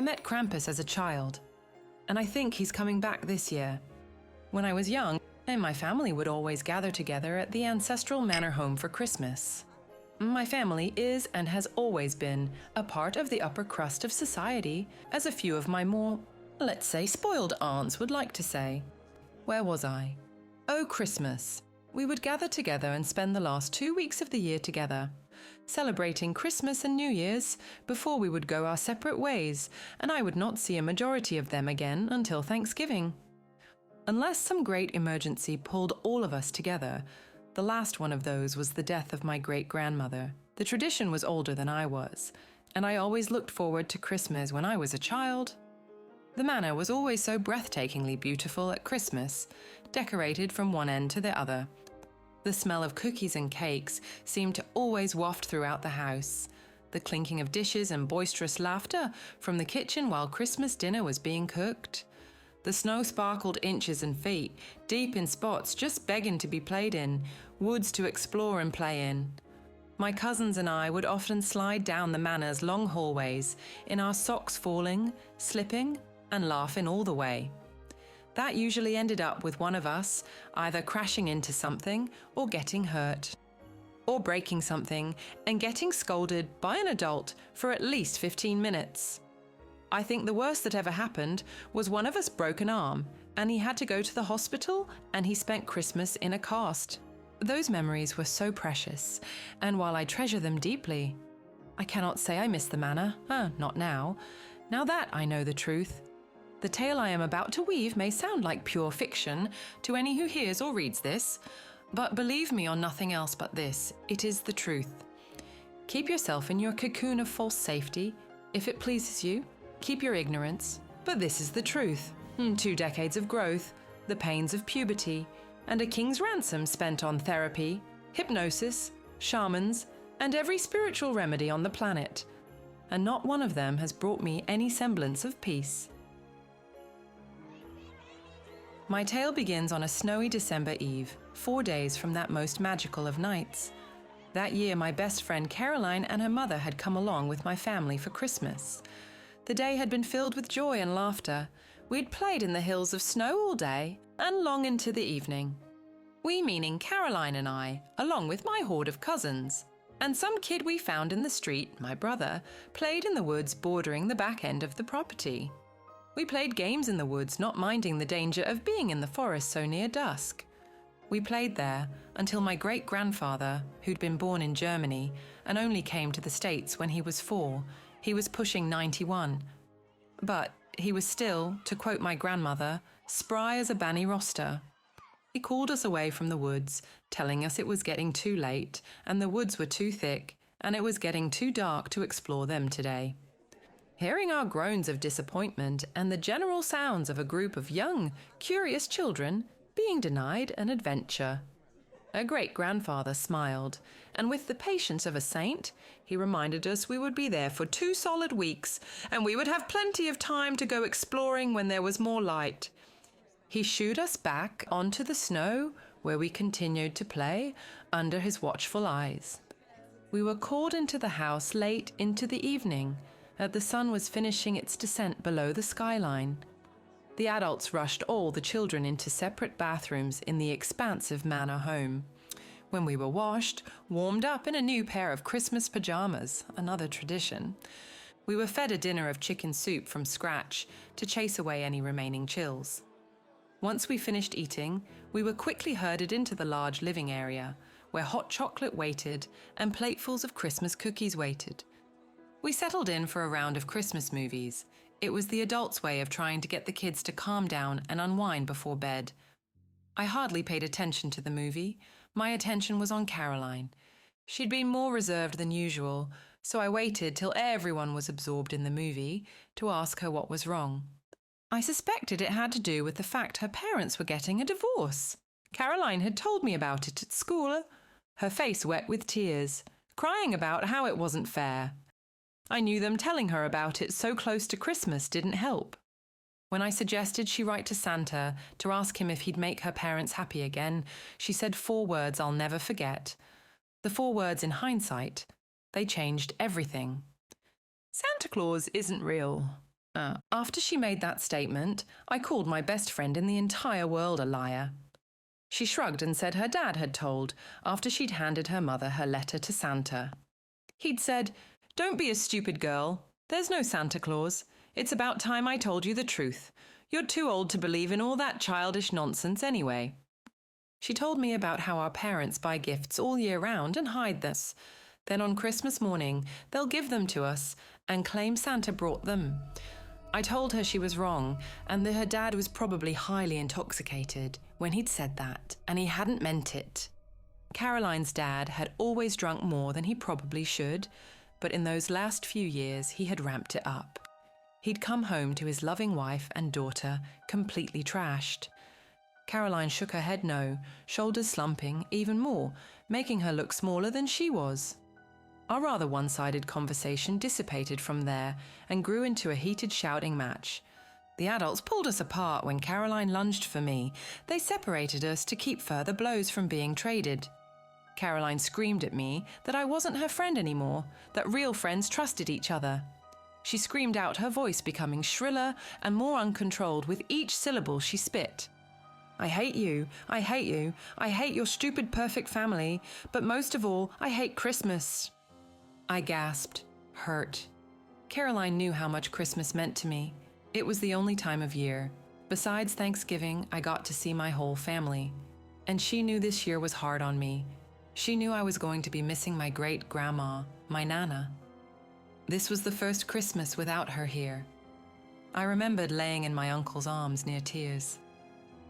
met Krampus as a child, and I think he's coming back this year. When I was young, and my family would always gather together at the ancestral manor home for Christmas. My family is and has always been a part of the upper crust of society, as a few of my more, let's say, spoiled aunts would like to say. Where was I? Oh, Christmas. We would gather together and spend the last 2 weeks of the year together, celebrating Christmas and New Year's before we would go our separate ways, and I would not see a majority of them again until Thanksgiving. Unless some great emergency pulled all of us together, the last one of those was the death of my great-grandmother. The tradition was older than I was, and I always looked forward to Christmas when I was a child. The manor was always so breathtakingly beautiful at Christmas, decorated from one end to the other. The smell of cookies and cakes seemed to always waft throughout the house. The clinking of dishes and boisterous laughter from the kitchen while Christmas dinner was being cooked. The snow sparkled inches and feet, deep in spots just begging to be played in, woods to explore and play in. My cousins and I would often slide down the manor's long hallways, in our socks falling, slipping, and laughing all the way. That usually ended up with one of us either crashing into something or getting hurt, or breaking something and getting scolded by an adult for at least 15 minutes. I think the worst that ever happened was one of us broke an arm, and he had to go to the hospital, and he spent Christmas in a cast. Those memories were so precious, and while I treasure them deeply, I cannot say I miss the manor. Not now. Now that I know the truth. The tale I am about to weave may sound like pure fiction to any who hears or reads this, but believe me on nothing else but this, it is the truth. Keep yourself in your cocoon of false safety, if it pleases you. Keep your ignorance, but this is the truth. 2 decades of growth, the pains of puberty, and a king's ransom spent on therapy, hypnosis, shamans, and every spiritual remedy on the planet. And not one of them has brought me any semblance of peace. My tale begins on a snowy December eve, 4 days from that most magical of nights. That year, my best friend Caroline and her mother had come along with my family for Christmas. The day had been filled with joy and laughter. We'd played in the hills of snow all day and long into the evening. We meaning Caroline and I, along with my horde of cousins. And some kid we found in the street, my brother, played in the woods bordering the back end of the property. We played games in the woods, not minding the danger of being in the forest so near dusk. We played there until my great-grandfather, who'd been born in Germany and only came to the States when he was 4, he was pushing 91. But he was still, to quote my grandmother, spry as a banny roster. He called us away from the woods, telling us it was getting too late and the woods were too thick and it was getting too dark to explore them today. Hearing our groans of disappointment and the general sounds of a group of young, curious children being denied an adventure, a great-grandfather smiled, and with the patience of a saint, he reminded us we would be there for 2 solid weeks, and we would have plenty of time to go exploring when there was more light. He shooed us back onto the snow, where we continued to play under his watchful eyes. We were called into the house late into the evening, as the sun was finishing its descent below the skyline. The adults rushed all the children into separate bathrooms in the expansive manor home. When we were washed, warmed up in a new pair of Christmas pajamas, another tradition, we were fed a dinner of chicken soup from scratch to chase away any remaining chills. Once we finished eating, we were quickly herded into the large living area, where hot chocolate waited and platefuls of Christmas cookies waited. We settled in for a round of Christmas movies. It was the adults' way of trying to get the kids to calm down and unwind before bed. I hardly paid attention to the movie. My attention was on Caroline. She'd been more reserved than usual, so I waited till everyone was absorbed in the movie to ask her what was wrong. I suspected it had to do with the fact her parents were getting a divorce. Caroline had told me about it at school, her face wet with tears, crying about how it wasn't fair. I knew them telling her about it so close to Christmas didn't help. When I suggested she write to Santa to ask him if he'd make her parents happy again, she said 4 words I'll never forget. The 4 words in hindsight, they changed everything. Santa Claus isn't real. After she made that statement, I called my best friend in the entire world a liar. She shrugged and said her dad had told after she'd handed her mother her letter to Santa. He'd said, "Don't be a stupid girl. There's no Santa Claus. It's about time I told you the truth. You're too old to believe in all that childish nonsense anyway." She told me about how our parents buy gifts all year round and hide this. Then on Christmas morning, they'll give them to us and claim Santa brought them. I told her she was wrong and that her dad was probably highly intoxicated when he'd said that, and he hadn't meant it. Caroline's dad had always drunk more than he probably should, but in those last few years he had ramped it up. He'd come home to his loving wife and daughter completely trashed. Caroline shook her head no, shoulders slumping even more, making her look smaller than she was. Our rather one-sided conversation dissipated from there and grew into a heated shouting match. The adults pulled us apart when Caroline lunged for me. They separated us to keep further blows from being traded. Caroline screamed at me that I wasn't her friend anymore, that real friends trusted each other. She screamed out, her voice becoming shriller and more uncontrolled with each syllable she spit. "I hate you, I hate you, I hate your stupid perfect family, but most of all, I hate Christmas." I gasped, hurt. Caroline knew how much Christmas meant to me. It was the only time of year. Besides Thanksgiving, I got to see my whole family. And she knew this year was hard on me. She knew I was going to be missing my great-grandma, my Nana. This was the first Christmas without her here. I remembered laying in my uncle's arms near tears.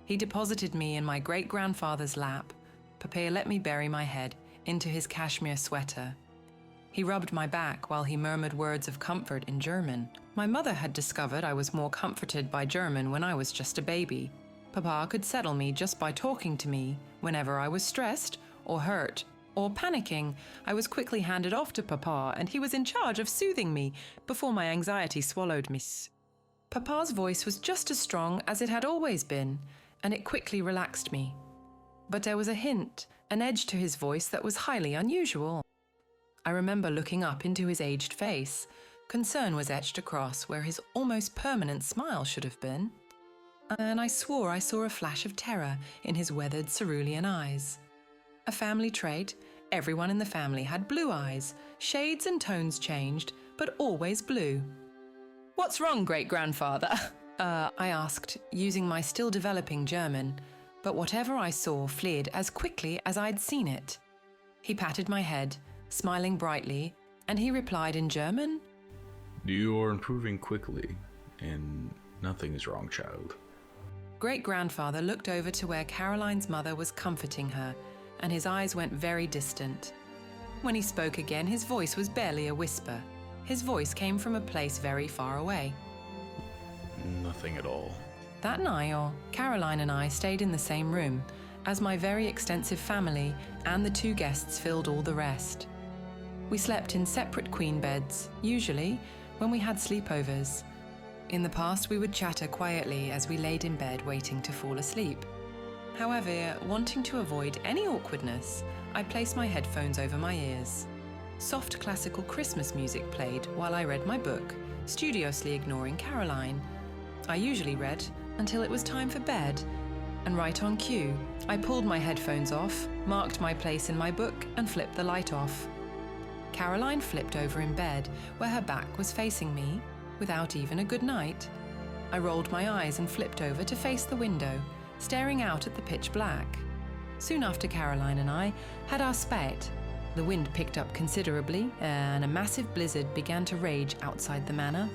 He deposited me in my great-grandfather's lap. Papa let me bury my head into his cashmere sweater. He rubbed my back while he murmured words of comfort in German. My mother had discovered I was more comforted by German when I was just a baby. Papa could settle me just by talking to me. Whenever I was stressed or hurt or panicking, I was quickly handed off to Papa, and he was in charge of soothing me before my anxiety swallowed me. Papa's voice was just as strong as it had always been, and it quickly relaxed me. But there was a hint, an edge to his voice that was highly unusual. I remember looking up into his aged face. Concern was etched across where his almost permanent smile should have been. And I swore I saw a flash of terror in his weathered cerulean eyes. A family trait, everyone in the family had blue eyes, shades and tones changed, but always blue. "What's wrong, great-grandfather?" I asked, using my still developing German, but whatever I saw fled as quickly as I'd seen it. He patted my head, smiling brightly, and he replied in German, "You are improving quickly, and nothing is wrong, child." Great-grandfather looked over to where Caroline's mother was comforting her, and his eyes went very distant. When he spoke again, his voice was barely a whisper. His voice came from a place very far away. "Nothing at all." That night, Caroline and I stayed in the same room, as my very extensive family and the two guests filled all the rest. We slept in separate queen beds, usually when we had sleepovers. In the past, we would chatter quietly as we laid in bed waiting to fall asleep. However, wanting to avoid any awkwardness, I placed my headphones over my ears. Soft classical Christmas music played while I read my book, studiously ignoring Caroline. I usually read until it was time for bed, and right on cue, I pulled my headphones off, marked my place in my book, and flipped the light off. Caroline flipped over in bed, where her back was facing me, without even a good night. I rolled my eyes and flipped over to face the window, staring out at the pitch black. Soon after Caroline and I had our spat, the wind picked up considerably, and a massive blizzard began to rage outside the manor.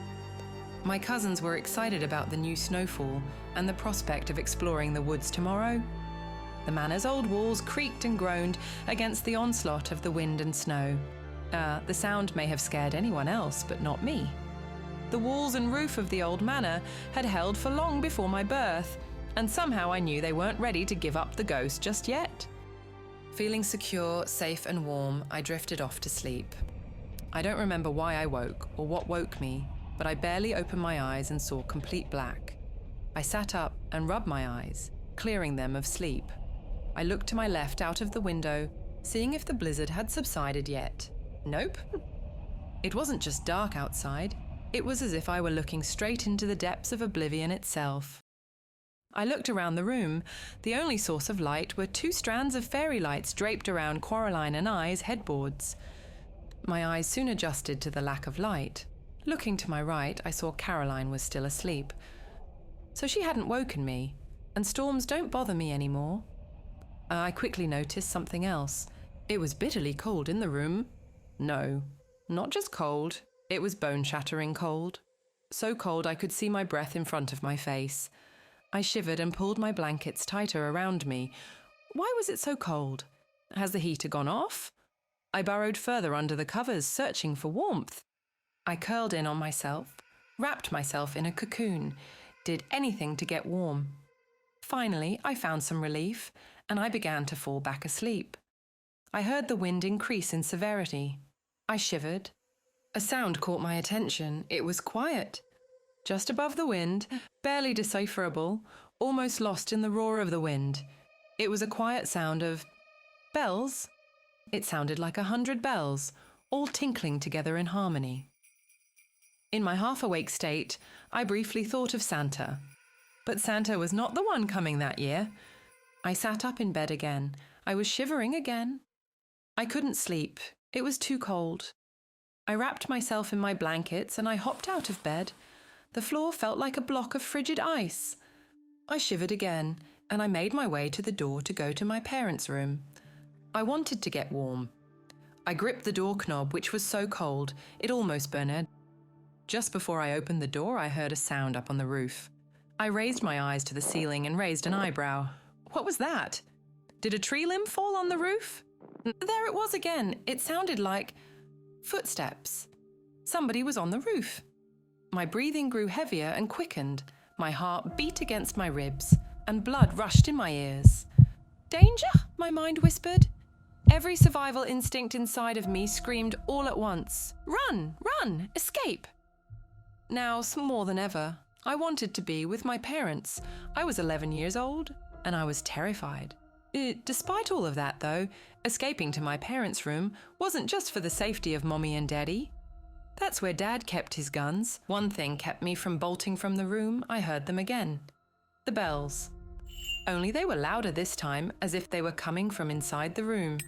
My cousins were excited about the new snowfall and the prospect of exploring the woods tomorrow. The manor's old walls creaked and groaned against the onslaught of the wind and snow. The sound may have scared anyone else, but not me. The walls and roof of the old manor had held for long before my birth, and somehow I knew they weren't ready to give up the ghost just yet. Feeling secure, safe and warm, I drifted off to sleep. I don't remember why I woke or what woke me, but I barely opened my eyes and saw complete black. I sat up and rubbed my eyes, clearing them of sleep. I looked to my left out of the window, seeing if the blizzard had subsided yet. Nope. It wasn't just dark outside. It was as if I were looking straight into the depths of oblivion itself. I looked around the room. The only source of light were 2 strands of fairy lights draped around Coraline and I's headboards. My eyes soon adjusted to the lack of light. Looking to my right, I saw Caroline was still asleep. So she hadn't woken me, and storms don't bother me anymore. I quickly noticed something else. It was bitterly cold in the room. No, not just cold. It was bone-shattering cold. So cold I could see my breath in front of my face. I shivered and pulled my blankets tighter around me. Why was it so cold? Has the heater gone off? I burrowed further under the covers, searching for warmth. I curled in on myself, wrapped myself in a cocoon, did anything to get warm. Finally, I found some relief, and I began to fall back asleep. I heard the wind increase in severity. I shivered. A sound caught my attention. It was quiet. Just above the wind, barely decipherable, almost lost in the roar of the wind. It was a quiet sound of bells. It sounded like 100 bells, all tinkling together in harmony. In my half-awake state, I briefly thought of Santa. But Santa was not the one coming that year. I sat up in bed again. I was shivering again. I couldn't sleep. It was too cold. I wrapped myself in my blankets and I hopped out of bed. The floor felt like a block of frigid ice. I shivered again, and I made my way to the door to go to my parents' room. I wanted to get warm. I gripped the door knob, which was so cold, it almost burned. Just before I opened the door, I heard a sound up on the roof. I raised my eyes to the ceiling and raised an eyebrow. What was that? Did a tree limb fall on the roof? There it was again. It sounded like footsteps. Somebody was on the roof. My breathing grew heavier and quickened. My heart beat against my ribs, and blood rushed in my ears. Danger, my mind whispered. Every survival instinct inside of me screamed all at once. Run, run, escape. Now, more than ever, I wanted to be with my parents. I was 11 years old, and I was terrified. Despite all of that, though, escaping to my parents' room wasn't just for the safety of Mommy and Daddy. That's where Dad kept his guns. One thing kept me from bolting from the room. I heard them again. The bells. Only they were louder this time, as if they were coming from inside the room.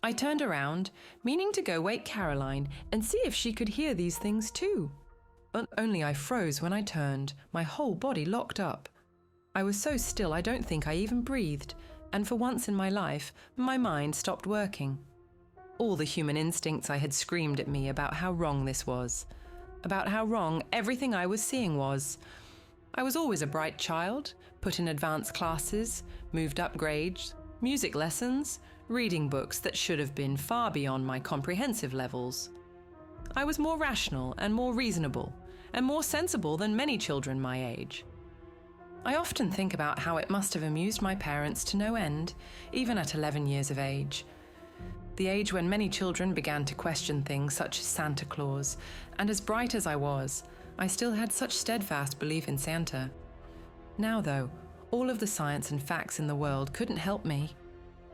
I turned around, meaning to go wake Caroline and see if she could hear these things too. Only I froze when I turned, my whole body locked up. I was so still I don't think I even breathed, and for once in my life, my mind stopped working. All the human instincts I had screamed at me about how wrong this was, about how wrong everything I was seeing was. I was always a bright child, put in advanced classes, moved up grades, music lessons, reading books that should have been far beyond my comprehensive levels. I was more rational and more reasonable, and more sensible than many children my age. I often think about how it must have amused my parents to no end, even at 11 years of age. The age when many children began to question things such as Santa Claus, and as bright as I was, I still had such steadfast belief in Santa. Now, though, all of the science and facts in the world couldn't help me.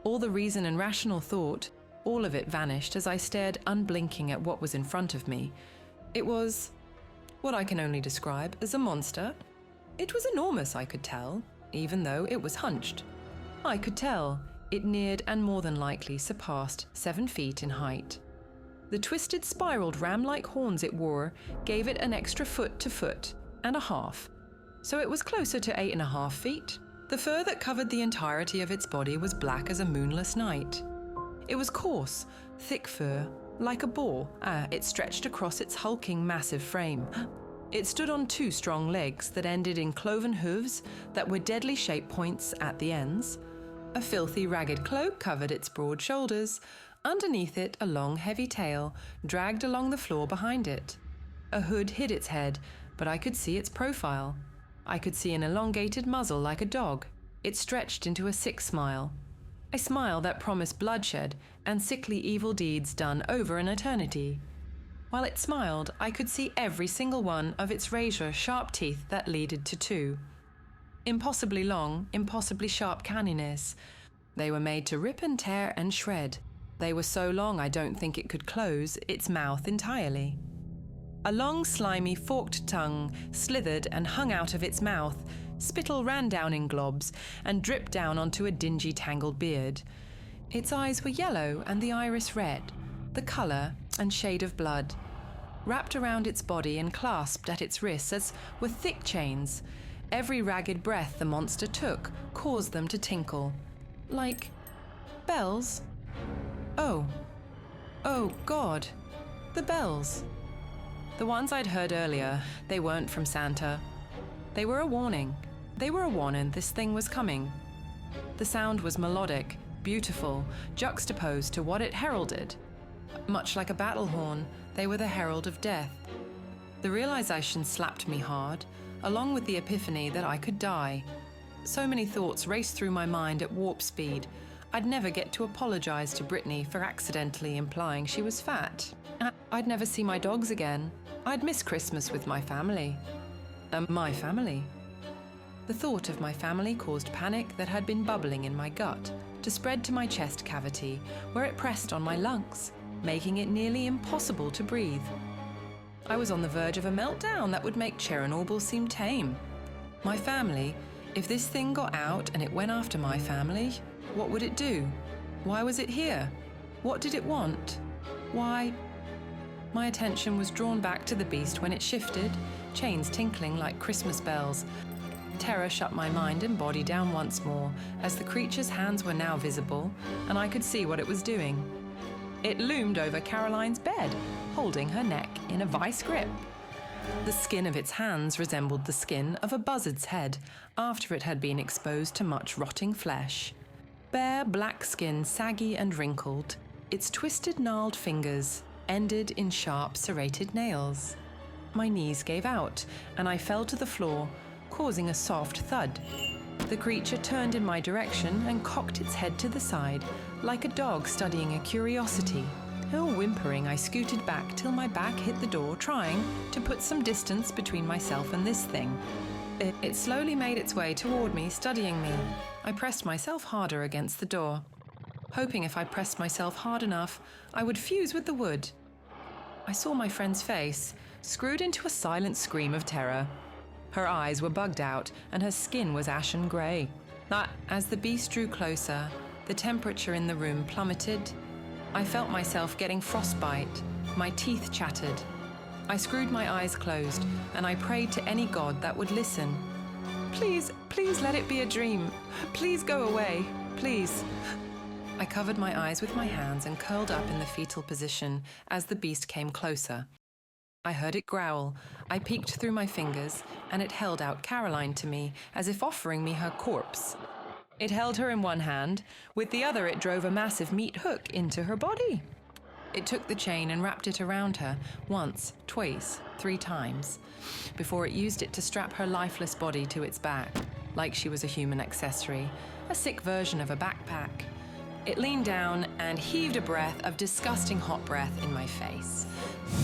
All the reason and rational thought, all of it vanished as I stared unblinking at what was in front of me. It was what I can only describe as a monster. It was enormous, I could tell, even though it was hunched. I could tell it neared and more than likely surpassed 7 feet in height. The twisted, spiraled ram-like horns it wore gave it an extra foot to foot and a half, so it was closer to 8.5 feet. The fur that covered the entirety of its body was black as a moonless night. It was coarse, thick fur, like a boar. It stretched across its hulking, massive frame. It stood on 2 strong legs that ended in cloven hooves that were deadly shape points at the ends. A filthy, ragged cloak covered its broad shoulders. Underneath it, a long, heavy tail dragged along the floor behind it. A hood hid its head, but I could see its profile. I could see an elongated muzzle like a dog. It stretched into a sick smile. A smile that promised bloodshed and sickly evil deeds done over an eternity. While it smiled, I could see every single one of its razor-sharp teeth that leaded to 2. Impossibly long, impossibly sharp canines. They were made to rip and tear and shred. They were so long I don't think it could close its mouth entirely. A long, slimy, forked tongue slithered and hung out of its mouth. Spittle ran down in globs and dripped down onto a dingy, tangled beard. Its eyes were yellow and the iris red, the colour and shade of blood. Wrapped around its body and clasped at its wrists as were thick chains. Every ragged breath the monster took caused them to tinkle. Like bells? Oh God, the bells. The ones I'd heard earlier, they weren't from Santa. They were a warning. They were a warning this thing was coming. The sound was melodic, beautiful, juxtaposed to what it heralded. Much like a battle horn, they were the herald of death. The realization slapped me hard, along with the epiphany that I could die. So many thoughts raced through my mind at warp speed. I'd never get to apologize to Brittany for accidentally implying she was fat. I'd never see my dogs again. I'd miss Christmas with my family. My family. The thought of my family caused panic that had been bubbling in my gut to spread to my chest cavity, where it pressed on my lungs, making it nearly impossible to breathe. I was on the verge of a meltdown that would make Chernobyl seem tame. My family, if this thing got out and it went after my family, what would it do? Why was it here? What did it want? Why? My attention was drawn back to the beast when it shifted, chains tinkling like Christmas bells. Terror shut my mind and body down once more, as the creature's hands were now visible, and I could see what it was doing. It loomed over Caroline's bed, holding her neck in a vice grip. The skin of its hands resembled the skin of a buzzard's head after it had been exposed to much rotting flesh. Bare black skin, saggy and wrinkled, its twisted, gnarled fingers ended in sharp, serrated nails. My knees gave out, and I fell to the floor, causing a soft thud. The creature turned in my direction and cocked its head to the side, like a dog studying a curiosity. Whimpering, I scooted back till my back hit the door, trying to put some distance between myself and this thing. It slowly made its way toward me, studying me. I pressed myself harder against the door, hoping if I pressed myself hard enough, I would fuse with the wood. I saw my friend's face, screwed into a silent scream of terror. Her eyes were bugged out, and her skin was ashen grey. As the beast drew closer, the temperature in the room plummeted. I felt myself getting frostbite. My teeth chattered. I screwed my eyes closed, and I prayed to any god that would listen. Please let it be a dream. Please go away. Please. I covered my eyes with my hands and curled up in the fetal position as the beast came closer. I heard it growl. I peeked through my fingers, and it held out Caroline to me, as if offering me her corpse. It held her in one hand. With the other, it drove a massive meat hook into her body. It took the chain and wrapped it around her, once, twice, 3 times, before it used it to strap her lifeless body to its back, like she was a human accessory, a sick version of a backpack. It leaned down and heaved a breath of disgusting hot breath in my face.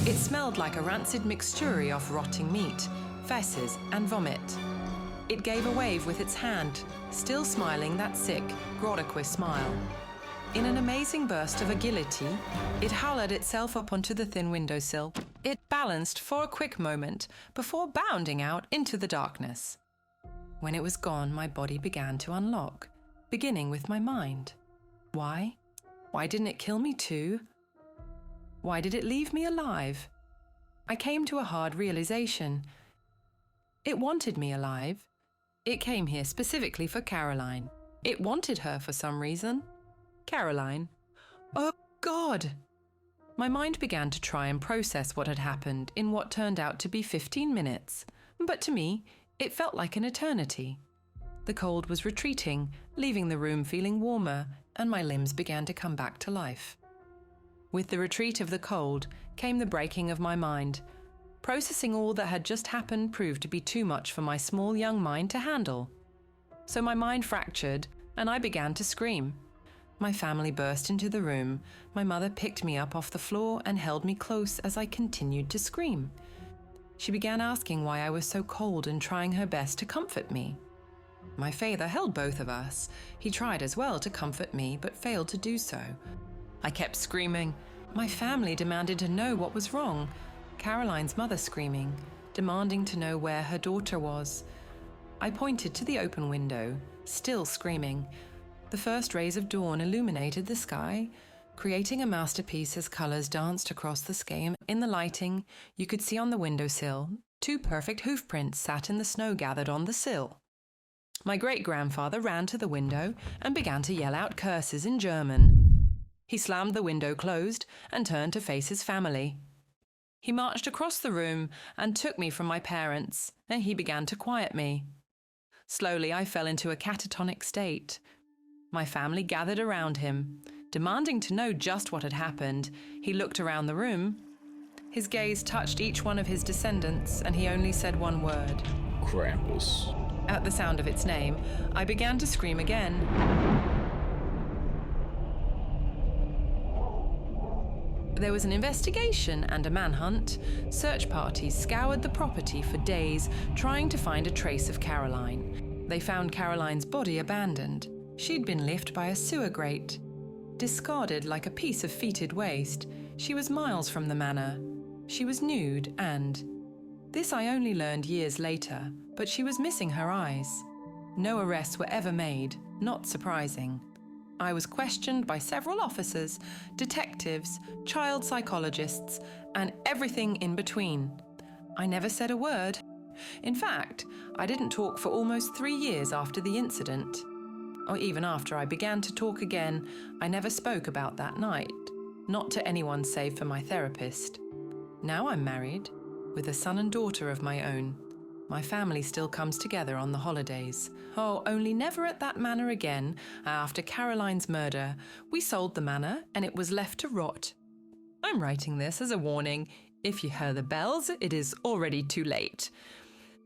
It smelled like a rancid mixture of rotting meat, feces, and vomit. It gave a wave with its hand, still smiling that sick, Grodequist smile. In an amazing burst of agility, it hurled itself up onto the thin windowsill. It balanced for a quick moment before bounding out into the darkness. When it was gone, my body began to unlock, beginning with my mind. Why? Why didn't it kill me too? Why did it leave me alive? I came to a hard realization. It wanted me alive. It came here specifically for Caroline. It wanted her for some reason. Caroline. Oh, God! My mind began to try and process what had happened in what turned out to be 15 minutes, but to me, it felt like an eternity. The cold was retreating, leaving the room feeling warmer, and my limbs began to come back to life. With the retreat of the cold came the breaking of my mind. Processing all that had just happened proved to be too much for my small young mind to handle. So my mind fractured, and I began to scream. My family burst into the room. My mother picked me up off the floor and held me close as I continued to scream. She began asking why I was so cold and trying her best to comfort me. My father held both of us. He tried as well to comfort me, but failed to do so. I kept screaming. My family demanded to know what was wrong. Caroline's mother screaming, demanding to know where her daughter was. I pointed to the open window, still screaming. The first rays of dawn illuminated the sky, creating a masterpiece as colors danced across the sky. In the lighting, you could see on the windowsill 2 perfect hoof prints sat in the snow gathered on the sill. My great-grandfather ran to the window and began to yell out curses in German. He slammed the window closed and turned to face his family. He marched across the room and took me from my parents, and he began to quiet me. Slowly, I fell into a catatonic state. My family gathered around him, demanding to know just what had happened. He looked around the room. His gaze touched each one of his descendants, and he only said one word. Krampus. At the sound of its name, I began to scream again. There was an investigation and a manhunt. Search parties scoured the property for days, trying to find a trace of Caroline. They found Caroline's body abandoned. She'd been left by a sewer grate. Discarded like a piece of fetid waste, she was miles from the manor. She was nude and... This I only learned years later, but she was missing her eyes. No arrests were ever made, not surprising. I was questioned by several officers, detectives, child psychologists, and everything in between. I never said a word. In fact, I didn't talk for almost 3 years after the incident. Or even after I began to talk again, I never spoke about that night, not to anyone save for my therapist. Now I'm married, with a son and daughter of my own. My family still comes together on the holidays. Oh, only never at that manor again. After Caroline's murder, we sold the manor and it was left to rot. I'm writing this as a warning. If you hear the bells, it is already too late.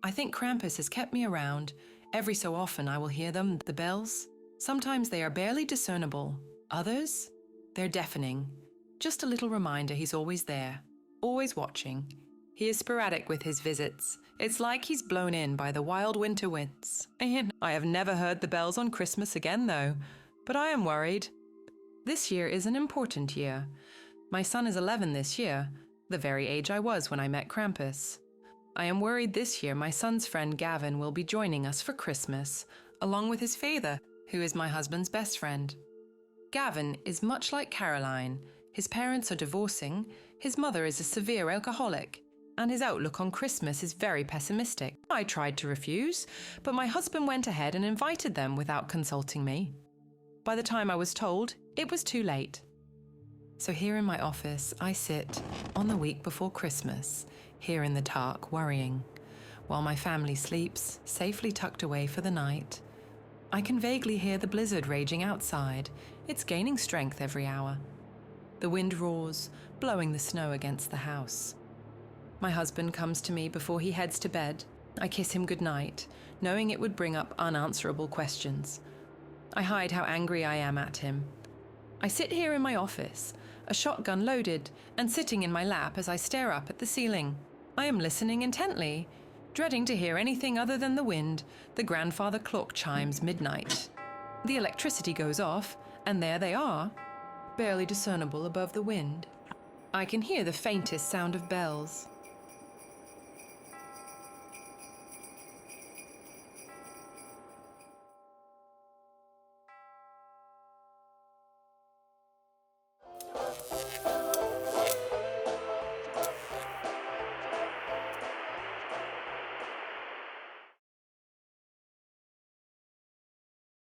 I think Krampus has kept me around. Every so often I will hear them, the bells. Sometimes they are barely discernible. Others, they're deafening. Just a little reminder he's always there, always watching. He is sporadic with his visits. It's like he's blown in by the wild winter winds. And I have never heard the bells on Christmas again, though. But I am worried. This year is an important year. My son is 11 this year, the very age I was when I met Krampus. I am worried this year my son's friend Gavin will be joining us for Christmas, along with his father, who is my husband's best friend. Gavin is much like Caroline. His parents are divorcing, his mother is a severe alcoholic, and his outlook on Christmas is very pessimistic. I tried to refuse, but my husband went ahead and invited them without consulting me. By the time I was told, it was too late. So here in my office, I sit on the week before Christmas, here in the dark, worrying, while my family sleeps, safely tucked away for the night. I can vaguely hear the blizzard raging outside. It's gaining strength every hour. The wind roars, blowing the snow against the house. My husband comes to me before he heads to bed. I kiss him goodnight, knowing it would bring up unanswerable questions. I hide how angry I am at him. I sit here in my office, a shotgun loaded, and sitting in my lap as I stare up at the ceiling. I am listening intently, dreading to hear anything other than the wind. The grandfather clock chimes midnight. The electricity goes off, and there they are, barely discernible above the wind. I can hear the faintest sound of bells.